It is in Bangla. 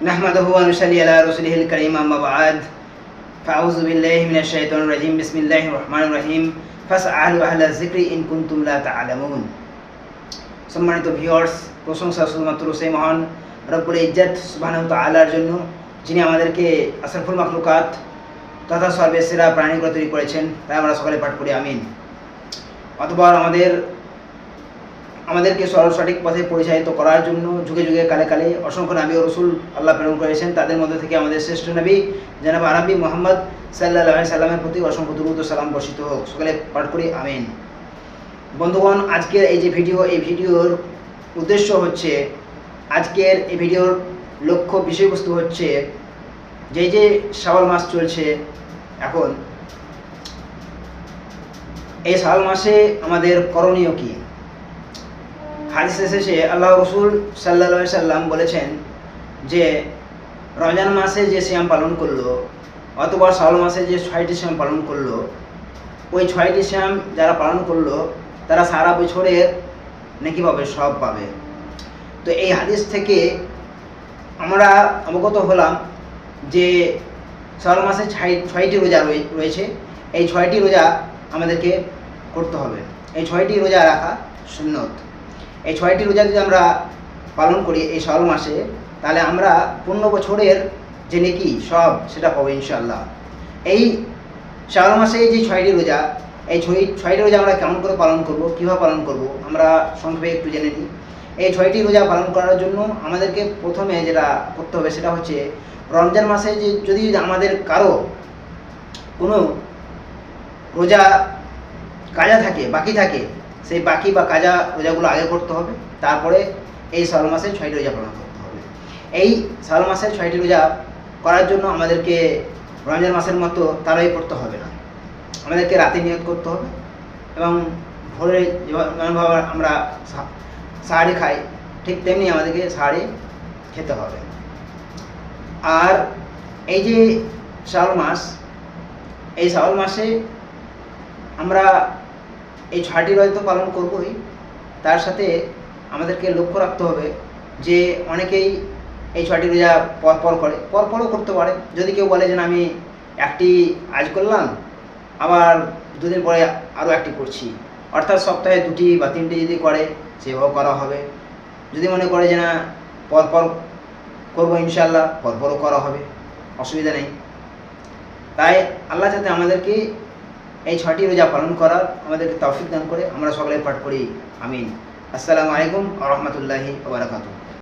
نحمده ونصلي على رسوله الكريم أما بعد فأعوذ بالله من الشيطان الرجيم بسم الله الرحمن الرحيم فاسألوا أهل الذكر إن كنتم لا تعلمون। সম্মানিত ভিউয়ার্স, প্রশংসা শুধুমাত্র সেই মহান রব্বুল ইজ্জত সুবহানাহু ওয়া তাআলার জন্য, যিনি আমাদেরকে আশরাফুল মাখলুকাত তথা সর্বসেরা প্রাণীগুলো তৈরি করেছেন। তাই আমরা সকালে পাঠ করি আমিন। অতঃপর আমাদেরকে সঠিক পথে পরিচালিত করার জন্য যুগে যুগে কালে কালে অসংখ্য নবী ও রসুল আল্লাহ প্রেরণ করেছেন। তাদের মধ্যে থেকে আমাদের শ্রেষ্ঠ নবী জনাব আরবি মুহাম্মদ সাল্লাল্লাহু আলাইহি সাল্লামের প্রতি অসংখ্য দুরূদ ও সালাম বর্ষিত হোক। সকালে পাঠ করি আমিন। বন্ধুগণ, আজকের এই যে এই ভিডিওর উদ্দেশ্য হচ্ছে, আজকের এই ভিডিওর লক্ষ্য বিষয়বস্তু হচ্ছে যে শাওয়াল মাস চলছে এখন, এই শাওয়াল মাসে আমাদের করণীয় কি। হাদিসে এসেছে আল্লাহ রসুল সাল্লাল্লাহু আলাইহি সাল্লাম বলেছেন যে রমজান মাসে যে সিয়াম পালন করলো অথবা শাওয়াল মাসে যে 6টি সিয়াম পালন করলো, ওই 6টি সিয়াম যারা পালন করলো তারা সারা বছরের নেকি পাবে, সব পাবে। তো এই হাদিস থেকে আমরা অবগত হলাম যে শাওয়াল মাসে 6টি রোজা রয়েছে। এই 6টি রোজা আমাদেরকে করতে হবে। এই 6টি রোজা রাখা সুন্নত। এই 6টি রোজা যদি আমরা পালন করি এই শাওয়াল মাসে, তাহলে আমরা পূর্ণ বছরের যে নেকি সব সেটা পাবো ইনশাআল্লাহ। এই শাওয়াল মাসে যে 6টি রোজা, এই 6টি রোজা আমরা কেমন করে পালন করব, কীভাবে পালন করব, আমরা সংক্ষেপে একটু জেনে নিই। এই 6টি রোজা পালন করার জন্য আমাদেরকে প্রথমে যেটা করতে হবে সেটা হচ্ছে, রমজান মাসে যদি আমাদের কারো কোনো রোজা কাজা থাকে, বাকি থাকে, সেই বাকি বা কাজা রোজাগুলো আগে করতে হবে। তারপরে এই শাওয়াল মাসে 6টি রোজা পালন করতে হবে। এই শাওয়াল মাসে 6টি রোজা করার জন্য আমাদেরকে রমজান মাসের মতো তারাই পড়তে হবে না, আমাদেরকে রাতে নিয়ত করতে হবে এবং ভোরে যেমনভাবে আমরা সাহারি খাই ঠিক তেমনি আমাদেরকে সাহারি খেতে হবে। আর এই যে শাওয়াল মাস, এই শাওয়াল মাসে আমরা এই 6টি রোজা তো পালন করবই, তার সাথে আমাদেরকে লক্ষ্য রাখতে হবে যে অনেকেই এই 6টি রোজা পরপরও করতে পারে। যদি কেউ বলে যে না, আমি একটি আজ করলাম, আবার দুদিন পরে আরও একটি করছি, অর্থাৎ সপ্তাহে 2টি বা 3টি যদি করে সেভাবে করা হবে। যদি মনে করে যে না পরপর করবো ইনশাআল্লাহ, পরপরও করা হবে, অসুবিধা নেই। তাই আল্লাহ যাতে আমাদেরকে এই 6টি রোজা পালন করার আমাদেরকে তৌফিক দান করে। আমরা সকলে পাঠ করি আমিন। আসসালামু আলাইকুম ওয়া রাহমাতুল্লাহি ওয়া বারাকাতুহু।